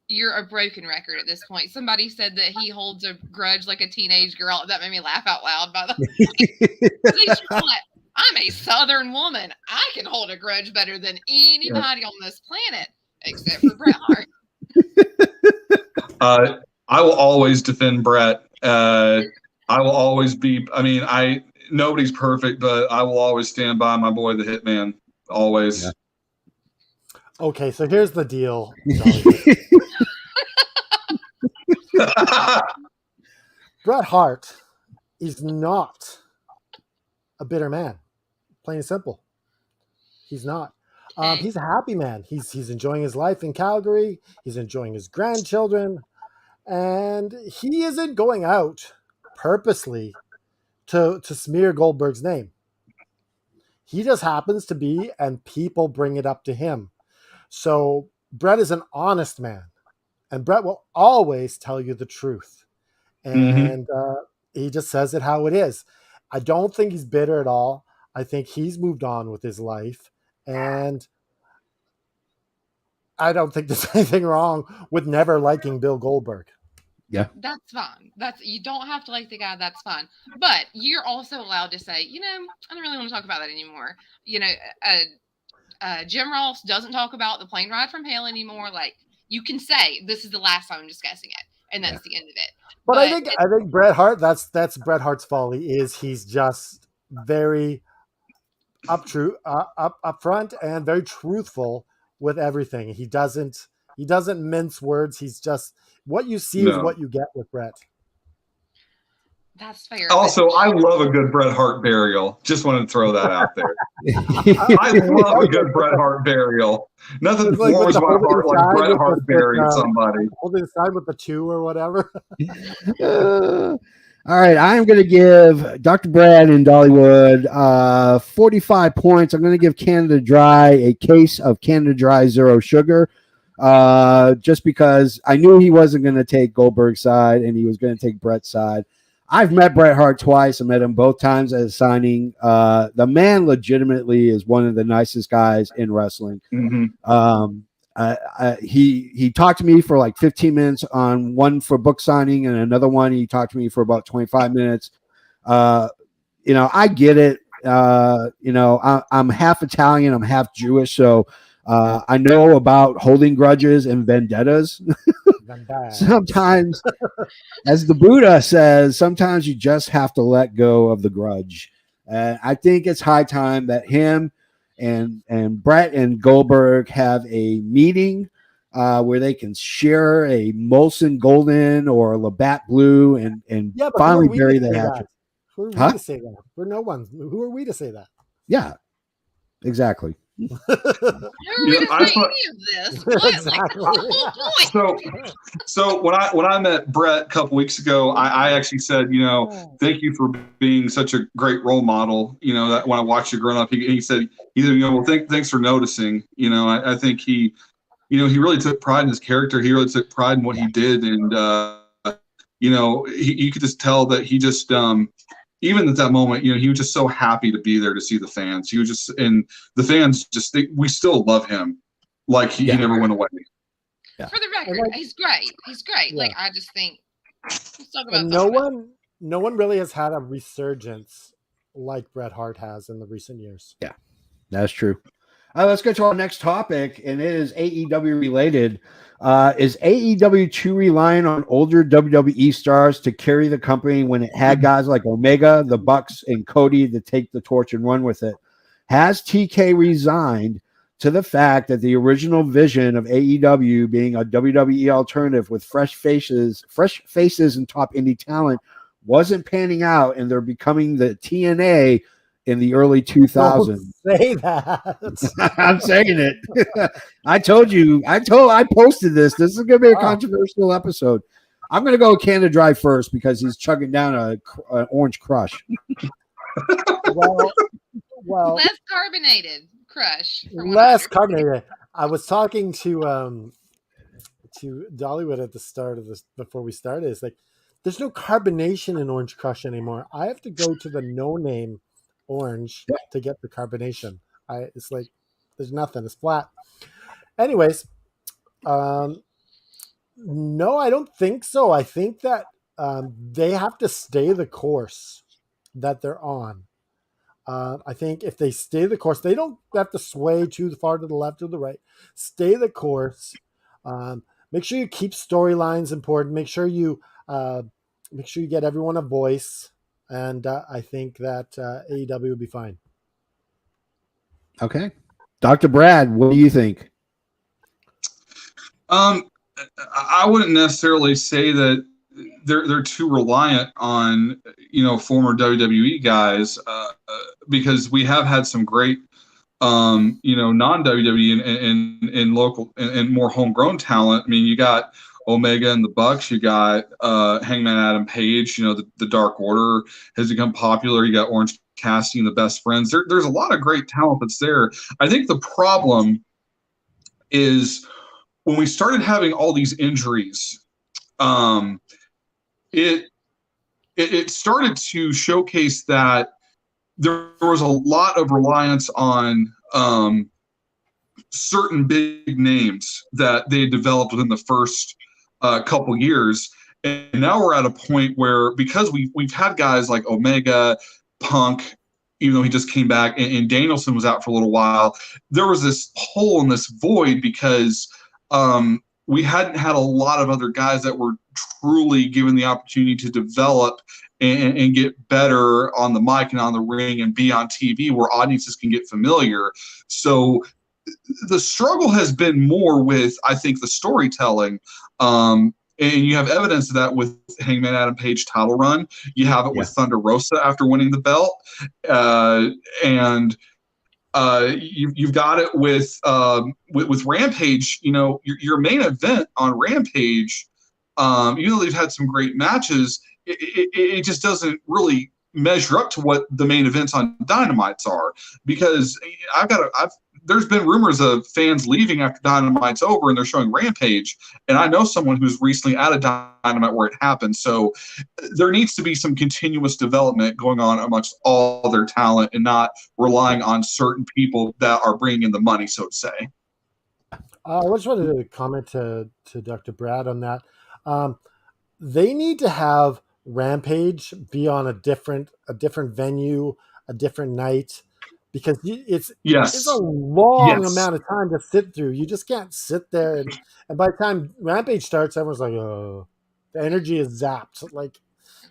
You're a broken record at this point. Somebody said that he holds a grudge like a teenage girl. That made me laugh out loud, by the way. I'm a Southern woman. I can hold a grudge better than anybody on this planet, except for Bret Hart. I will always defend Bret. I will always be. Nobody's perfect, but I will always stand by my boy, the Hitman. Always. Yeah. Okay, so here's the deal. Bret Hart is not a bitter man. Plain and simple. He's not. He's a happy man. He's enjoying his life in Calgary. He's enjoying his grandchildren. And he isn't going out purposely to smear Goldberg's name. He just happens to be, and people bring it up to him. So Bret is an honest man. And Bret will always tell you the truth. And he just says it how it is. I don't think he's bitter at all. I think he's moved on with his life, and I don't think there's anything wrong with never liking Bill Goldberg. Yeah, That's fine. You don't have to like the guy. That's fine. But you're also allowed to say, I don't really want to talk about that anymore. Jim Ross doesn't talk about the plane ride from hell anymore. Like, you can say this is the last time I'm discussing it, and that's the end of it. But I think Bret Hart. That's Bret Hart's folly. Is he's just very upfront and very truthful with everything. He doesn't mince words. He's just what you see is what you get with Bret. That's fair. Also, I love a good Bret Hart burial. Just wanted to throw that out there. I love a good Bret Hart burial. Nothing warms my heart like Bret Hart burying somebody. Holding the sign with the 2 or whatever. All right, I'm going to give Dr. Brad and Dolly-Wood 45 points. I'm going to give Canada Dry a case of Canada Dry Zero Sugar, just because I knew he wasn't going to take Goldberg's side and he was going to take Bret's side. I've met Bret Hart twice. I met him both times at a signing. The man legitimately is one of the nicest guys in wrestling. Mm-hmm. He talked to me for like 15 minutes on one for book signing, and another one he talked to me for about 25 minutes. I get it. I'm half Italian, I'm half Jewish, so I know about holding grudges and vendettas. Sometimes, as the Buddha says, sometimes you just have to let go of the grudge. I think it's high time that him and Bret and Goldberg have a meeting where they can share a Molson Golden or a Labatt Blue and finally bury the hatchet. Who are we to say that? We're no one. Who are we to say that? Yeah, exactly. Who are we to say any of this? So when I met Bret a couple weeks ago, I actually said, thank you for being such a great role model. That when I watched you growing up, he said, well, thanks for noticing. I think he really took pride in his character. He really took pride in what he did, and you could just tell that he just even at that moment, he was just so happy to be there to see the fans. He was just, and the fans we still love him. Like he never went away. Yeah. For the record, he's great. He's great. Yeah. Like, I just think, let's talk about no one really has had a resurgence like Bret Hart has in the recent years. Yeah, that's true. Let's go to our next topic, and it is AEW related. Is AEW too reliant on older WWE stars to carry the company when it had guys like Omega, the Bucks, and Cody to take the torch and run with it? Has TK resigned to the fact that the original vision of AEW being a WWE alternative with fresh faces and top indie talent wasn't panning out, and they're becoming the TNA in the early 2000s? Don't say that. I'm saying it. I told you. I posted this. This is going to be a controversial episode. I'm going to go Canada Dry first because he's chugging down an Orange Crush. well, less carbonated Crush. Less carbonated. I was talking to Dolly-Wood at the start of this before we started. It's like there's no carbonation in Orange Crush anymore. I have to go to the no-name orange to get the carbonation. It's like there's nothing. It's flat. Anyways, no, I don't think so. I think that they have to stay the course that they're on. I think if they stay the course, they don't have to sway too far to the left or the right. Stay the course. Make sure you keep storylines important. Make sure you get everyone a voice. And I think that AEW will be fine. Okay. Dr. Brad, what do you think? I wouldn't necessarily say that they're too reliant on, former WWE guys, because we have had some great, non-WWE and local and more homegrown talent. I mean, you got Omega and the Bucks, you got Hangman Adam Page, the Dark Order has become popular. You got Orange Cassidy and the Best Friends. There's a lot of great talent that's there. I think the problem is when we started having all these injuries, it it started to showcase that there was a lot of reliance on certain big names that they developed within the first couple years. And now we're at a point where, because we've had guys like Omega, Punk, even though he just came back, and Danielson was out for a little while, there was this hole in this void because we hadn't had a lot of other guys that were truly given the opportunity to develop and get better on the mic and on the ring and be on TV where audiences can get familiar. So the struggle has been more with, I think, the storytelling. And you have evidence of that with Hangman Adam Page title run. You have it with Thunder Rosa after winning the belt. And you've got it with Rampage. You know, your main event on Rampage, even though they've had some great matches, it just doesn't really measure up to what the main events on Dynamites are, because there's been rumors of fans leaving after Dynamite's over and they're showing Rampage, and I know someone who's recently at a Dynamite where it happened. So there needs to be some continuous development going on amongst all their talent and not relying on certain people that are bringing in the money, so to say. I just wanted to comment to Dr. Brad on that. They need to have Rampage be on a different venue, a different night, because it's a long amount of time to sit through. You just can't sit there, and by the time Rampage starts, everyone's like, "Oh," the energy is zapped. Like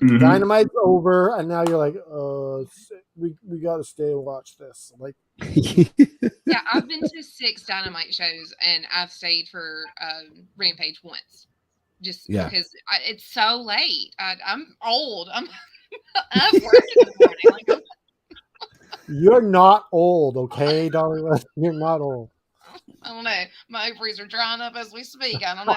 Dynamite's over, and now you're like, we got to stay and watch this." Like, yeah, I've been to 6 Dynamite shows, and I've stayed for Rampage once. Just because it's so late. I'm old. I'm working in the morning. Like, you're not old, okay, Dolly-Wood? You're not old. I don't know. My ovaries are drying up as we speak. I don't know.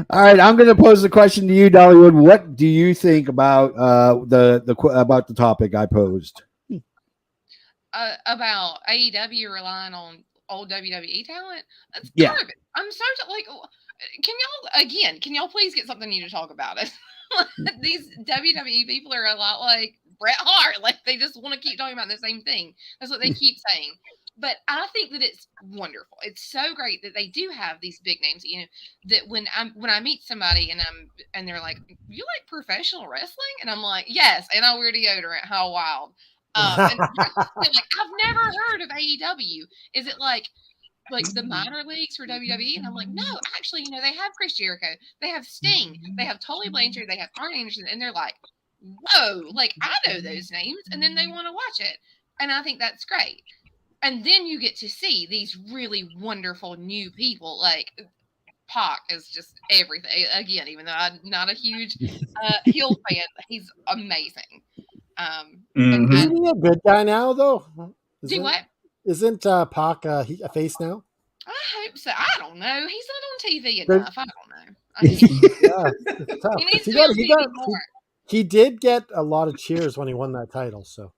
All right, I'm going to pose the question to you, Dolly-Wood. What do you think about about the topic I posed? About AEW relying on old WWE talent? That's garbage. I'm so like, can y'all please get something new to talk about it? These WWE people are a lot like Bret Hart. Like, they just want to keep talking about the same thing. That's what they keep saying. But I think that it's wonderful. It's so great that they do have these big names. You know, that when I meet somebody and they're like, "You like professional wrestling?" And I'm like, "Yes," and I wear deodorant. How wild! And they're like, "I've never heard of AEW. Is it like the minor leagues for WWE?" And I'm like, "No, actually, you know, they have Chris Jericho, they have Sting, they have Tully Blanchard, they have Arn Anderson," and they're like, "Whoa, like, I know those names," and then they want to watch it, and I think that's great. And then you get to see these really wonderful new people. Like, Pac is just everything. Again, even though I'm not a huge heel fan, he's amazing. Isn't he a good guy now, though? Isn't Pac a face now? I hope so. I don't know. He's not on TV enough. I don't know. He needs to be on TV more. He did get a lot of cheers when he won that title, so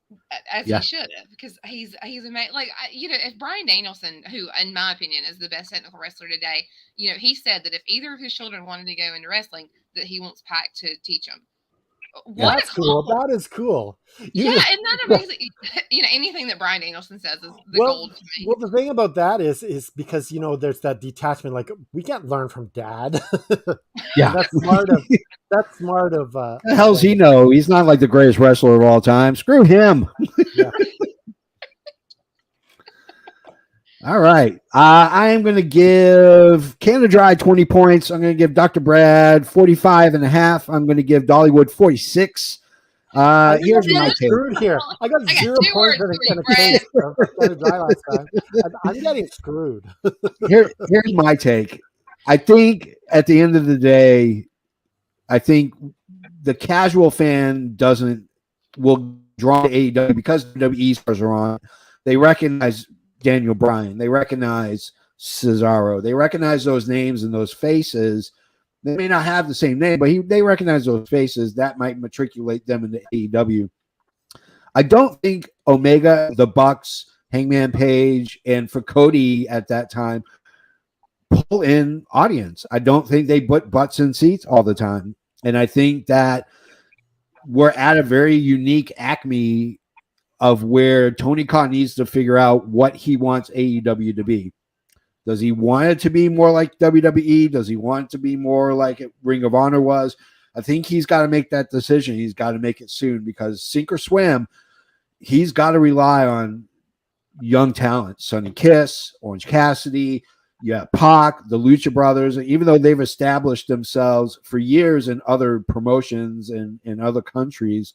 as he should have, because he's amazing. Like, you know, if Bryan Danielson, who in my opinion is the best technical wrestler today, you know, he said that if either of his children wanted to go into wrestling, that he wants Pac to teach them. That's cool. That is cool. Yeah, isn't that amazing? You know, anything that Bryan Danielson says is the gold to me. Well, the thing about that is because, you know, there's that detachment. Like, we can't learn from Dad. Yeah, that's smart of. That's smart of. The hell's he know? He's not like the greatest wrestler of all time. Screw him. Yeah. All right. I am going to give Canada Dry 20 points. I'm going to give Dr. Brad 45.5. I'm going to give Dolly-Wood 46. Here's my take. Here. I got 0 points in a case of Canada Dry last time. I'm getting screwed. Here's my take. I think at the end of the day, I think the casual fan will draw to AEW because WWE stars are on. They recognize Daniel Bryan. They recognize Cesaro. They recognize those names and those faces. They may not have the same name, but they recognize those faces. That might matriculate them into AEW. I don't think Omega, the Bucks, Hangman Page, and for Cody at that time, pull in audience. I don't think they put butts in seats all the time. And I think that we're at a very unique acme of where Tony Khan needs to figure out what he wants AEW to be. Does he want it to be more like WWE? Does he want it to be more like Ring of Honor was? I think he's got to make that decision. He's got to make it soon, because sink or swim, he's got to rely on young talent. Sonny Kiss, Orange Cassidy, Pac, the Lucha Brothers. Even though they've established themselves for years in other promotions and in other countries,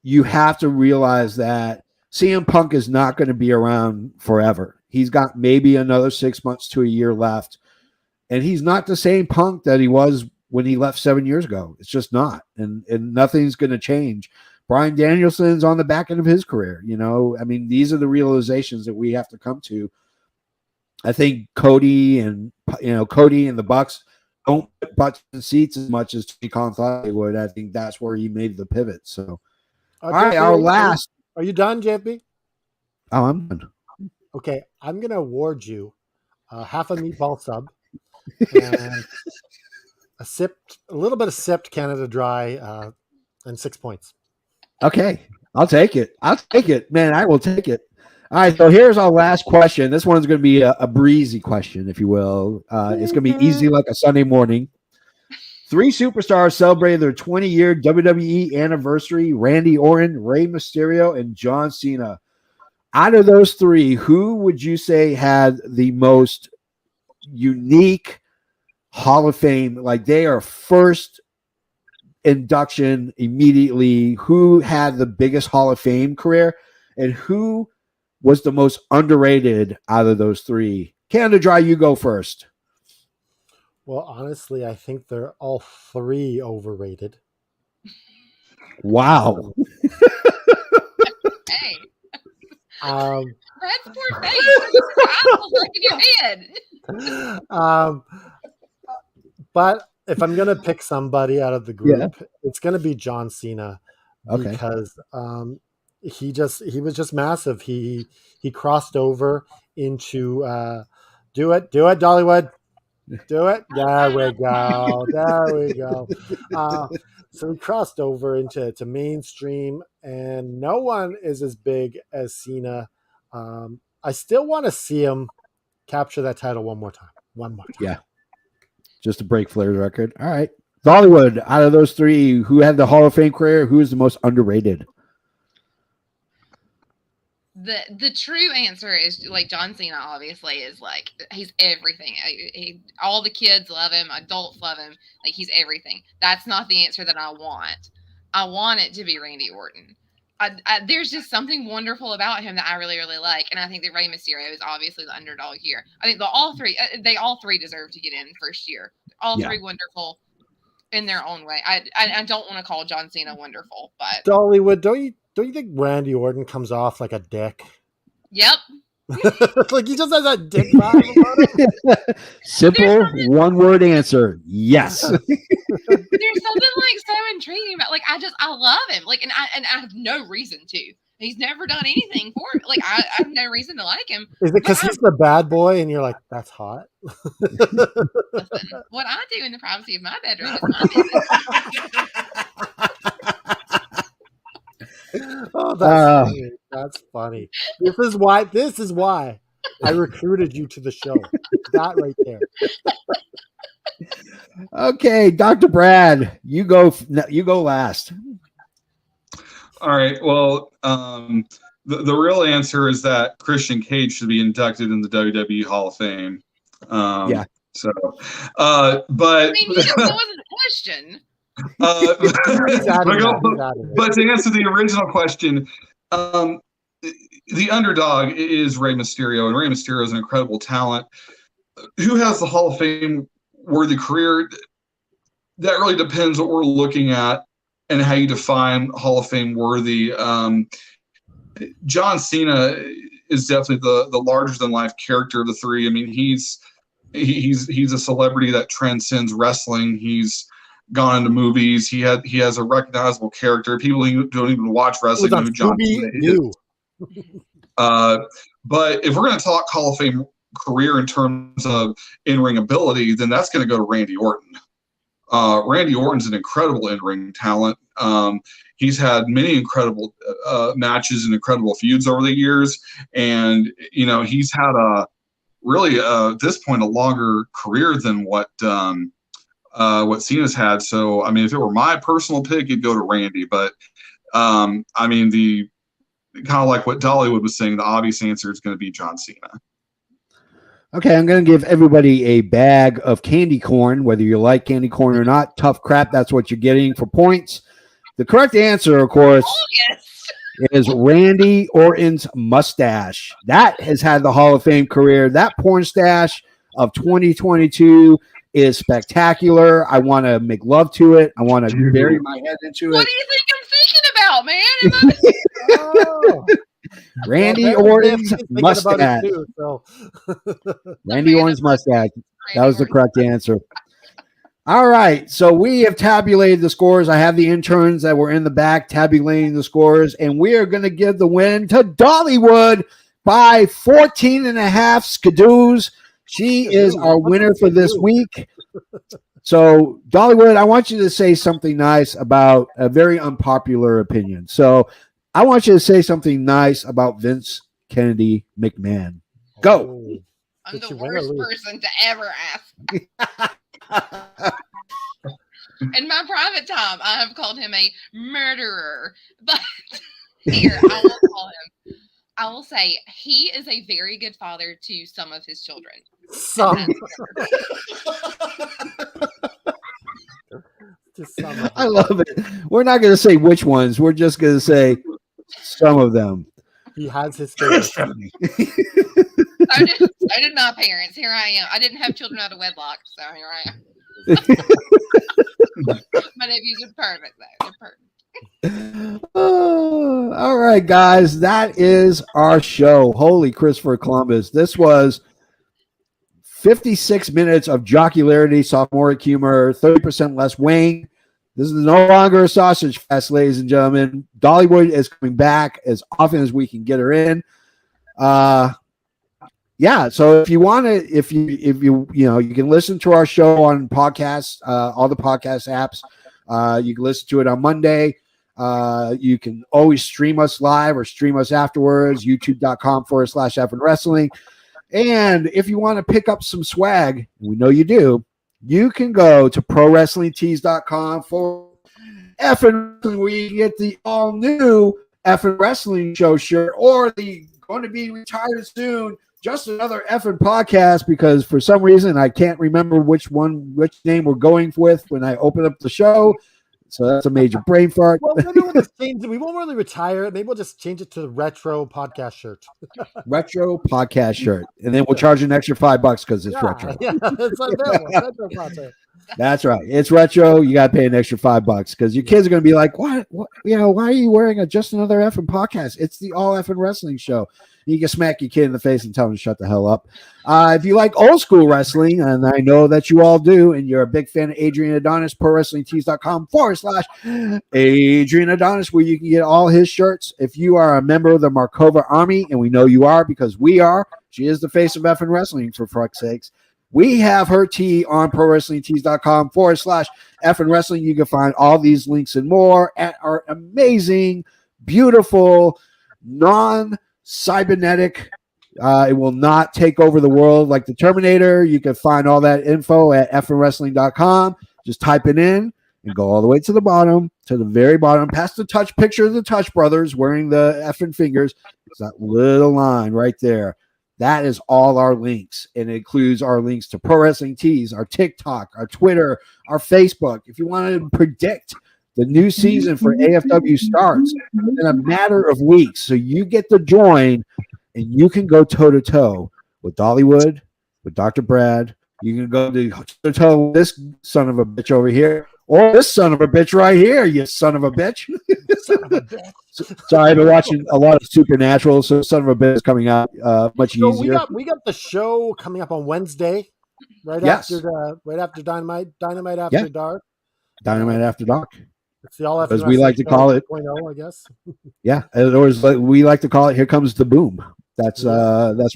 you have to realize that CM Punk is not going to be around forever. He's got maybe another 6 months to a year left, and he's not the same Punk that he was when he left 7 years ago. It's just not, and nothing's going to change. Bryan Danielson's on the back end of his career. I mean, these are the realizations that we have to come to. I think Cody and the Bucks don't put butts in seats as much as Tony Khan thought they would. I think that's where he made the pivot. So, all right, our last. Are you done, JFB? Oh, I'm done. Okay, I'm going to award you half a meatball sub and a little bit of sipped Canada Dry and 6 points. Okay, I'll take it. Man, I will take it. All right, so here's our last question. This one's going to be a breezy question, if you will. It's going to be easy like a Sunday morning. 3 superstars celebrated their 20-year WWE anniversary: Randy Orton, Rey Mysterio, and John Cena. Out of those 3, who would you say had the most unique Hall of Fame? Like, they are first induction immediately. Who had the biggest Hall of Fame career, and who was the most underrated out of those 3? Canada Dry, you go first. Well, honestly, I think they're all 3 overrated. Wow. Hey. That's poor face. In your head. But if I'm gonna pick somebody out of the group, it's gonna be John Cena, because he was just massive. He crossed over into do it, Dolly-Wood. Do it. There we go. So he crossed over into mainstream, and no one is as big as Cena. I still want to see him capture that title one more time. Yeah. Just to break Flair's record. All right. Dolly-Wood, out of those 3, who had the Hall of Fame career, who is the most underrated? The true answer is, like, John Cena obviously is, like, he's everything. All the kids love him, adults love him, like, he's everything. That's not the answer that I want. I want it to be Randy Orton. There's just something wonderful about him that I really, really like, and I think that Rey Mysterio is obviously the underdog here. I think all three deserve to get in first year. All 3 wonderful in their own way. I don't want to call John Cena wonderful, but Dolly-Wood, don't you think Randy Orton comes off like a dick? Yep. Like, he just has that dick vibe about him. Simple one-word answer: yes. There's something, like, so intriguing about, like, I love him, like, and I have no reason to. He's never done anything for me. Like, I have no reason to like him. Is it because he's the bad boy and you're like, that's hot? Listen, what I do in the privacy of my bedroom is my business. Oh, that's funny. That's funny. This is why I recruited you to the show. That right there. Okay, Dr. Brad, you go last. All right. Well, the real answer is that Christian Cage should be inducted in the WWE Hall of Fame. So, but I mean, that wasn't a question. But to answer the original question, the underdog is Rey Mysterio, and Rey Mysterio is an incredible talent. Who has the Hall of Fame worthy career? That really depends what we're looking at and how you define Hall of Fame worthy. John Cena is definitely the larger than life character of the 3. I mean, he's a celebrity that transcends wrestling. He's gone into movies. He has a recognizable character. People who don't even watch wrestling know who John Cena is. But if we're going to talk Hall of Fame career in terms of in-ring ability, then that's going to go to Randy Orton. Randy Orton's an incredible in-ring talent. He's had many incredible matches and incredible feuds over the years, and he's had at this point a longer career than what Cena's had. So I mean, if it were my personal pick, it'd go to Randy. But I mean, the kind of like what Dolly-Wood was saying, the obvious answer is going to be John Cena. Okay, I'm going to give everybody a bag of candy corn, whether you like candy corn or not. Tough crap, that's what you're getting for points. The correct answer, of course, is Randy Orton's mustache. That has had the Hall of Fame career. That porn stash of 2022 is spectacular. I want to make love to it. I want to bury my head into it. What do you think I'm thinking about, man? Randy Orton's mustache. Randy Orton's mustache. That was the correct answer. All right, so we have tabulated the scores. I have the interns that were in the back tabulating the scores, and we are going to give the win to Dolly-Wood by 14 and a half skidoos. She is our winner for this week. So, Dolly-Wood, I want you to say something nice about a very unpopular opinion. So, I want you to say something nice about Vince Kennedy McMahon. Go. I'm the worst person to ever ask. In my private time, I have called him a murderer. But here, I will say he is a very good father to some of his children. Some. I love it. We're not going to say which ones. We're just going to say some of them. He has his favorite. So did my parents. Here I am. I didn't have children out of wedlock, so here I am. My nephews are perfect, though. They're perfect. Oh, all right, guys. That is our show. Holy Christopher Columbus. This was 56 minutes of jocularity, sophomoric humor, 30% less wang. This is no longer a sausage fest, ladies and gentlemen. Dolly-Wood is coming back as often as we can get her in. Yeah, so if you want to, if you you can listen to our show on podcasts, all the podcast apps. You can listen to it on Monday. You can always stream us live or stream us afterwards, youtube.com/F and Wrestling. And if you want to pick up some swag, we know you do, you can go to prowrestlingtees.com for F and Wrestling, where you can get the all new F and Wrestling show shirt, or the going to be retired soon, just another effing podcast, because for some reason I can't remember which name we're going with when I open up the show. So that's a major brain fart. Well, maybe we'll just change it. We won't really retire. Maybe we'll just change it to the retro podcast shirt. Retro podcast shirt. And then we'll charge an extra $5 because it's retro. Yeah, it's like that one. Retro podcast. That's right. It's retro. You got to pay an extra $5 because your kids are going to be like, what? Why are you wearing just another effing podcast? It's the all effing wrestling show. You can smack your kid in the face and tell him to shut the hell up. If you like old school wrestling, and I know that you all do, and you're a big fan of Adrian Adonis, prowrestlingtees.com/Adrian Adonis, where you can get all his shirts. If you are a member of the Markova Army, and we know you are because we are, she is the face of effing wrestling, for fuck's sakes. We have her tee on prowrestlingtees.com/F and Wrestling. You can find all these links and more at our amazing, beautiful, non-cybernetic. It will not take over the world like the Terminator. You can find all that info at fnwrestling.com. Just type it in and go all the way to the bottom, to the very bottom, past the touch picture of the Touch Brothers wearing the effing fingers. It's that little line right there. That is all our links, and it includes our links to Pro Wrestling Tees, our TikTok, our Twitter, our Facebook. If you want to predict the new season for AFW starts in a matter of weeks, so you get to join, and you can go toe-to-toe with Dolly-Wood, with Dr. Brad. You can go toe-to-toe with this son of a bitch over here, or this son of a bitch right here, you son of a bitch. Son of a bitch. Sorry, I've been watching a lot of Supernatural, so son of a bitch is coming out much easier. We got the show coming up on Wednesday, after Dynamite after Dark. Dynamite After Dark. It's the all as we like to call it. 2.0, I guess. Yeah, or as we like to call it, here comes the boom. That's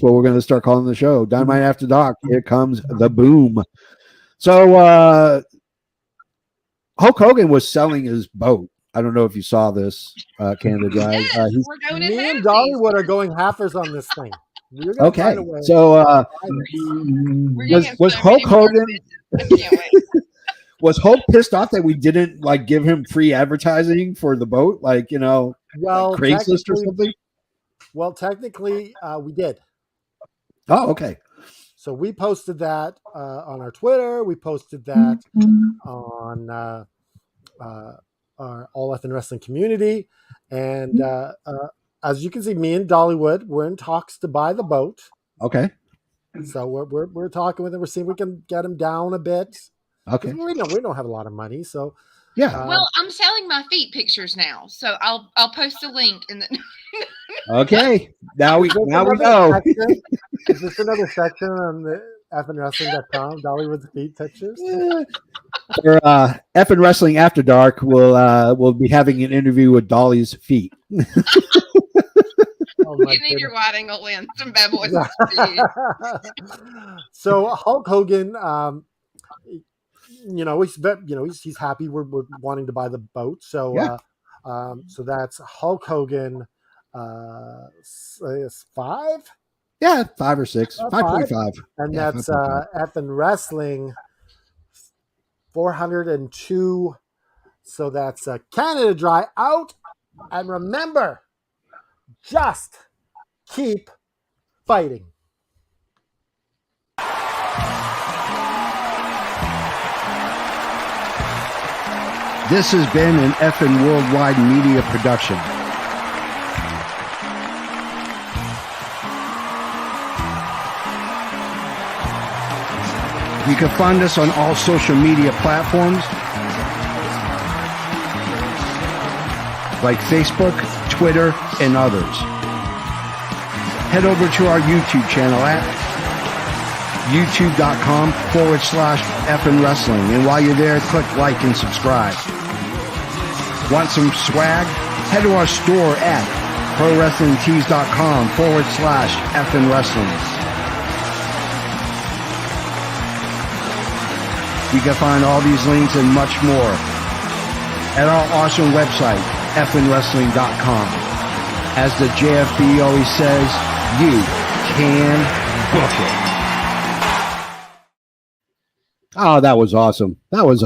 what we're going to start calling the show. Dynamite After Dark. Here comes the boom. So Hulk Hogan was selling his boat. I don't know if you saw this, Canada Dry. Yes, we're going in Me and halfsies. Dolly-Wood are going halfers on this thing. We're gonna Okay, find a way. so We're gonna get was so Hulk many more Hogan? bitches. I can't wait. Was Hulk pissed off that we didn't like give him free advertising for the boat, like Well, Craigslist or technically- something? Well, technically, we did. Oh, okay. So we posted that on our Twitter. We posted that on our All F in Wrestling community. And as you can see, me and Dolly-Wood, we're in talks to buy the boat. Okay. So we're talking with him. We're seeing if we can get him down a bit. Okay. We don't have a lot of money, so Yeah. Well, I'm selling my feet pictures now, so I'll post a link in the. Okay. Now we Another know. section? Is this another section on the fnwrestling.com? Dolly-Wood's feet pictures. For F and Wrestling After Dark, we'll be having an interview with Dolly's feet. Oh my You need your wide angle lens, some bad boys. So Hulk Hogan, he's happy. We're wanting to buy the boat. So Yeah. So that's Hulk Hogan. 5, Yeah, 5 or 6, 5.5. and Yeah, that's 5.5. F and Wrestling 402. So that's Canada Dry out. And remember, just keep fighting. This has been an effing worldwide media production. You can find us on all social media platforms like Facebook, Twitter, and others. Head over to our YouTube channel at youtube.com/effing wrestling. And while you're there, click like and subscribe. Want some swag? Head to our store at prowrestlingtees.com/effing wrestling. You can find all these links and much more at our awesome website, fnwrestling.com. As the JFB always says, you can book it. Oh, that was awesome. That was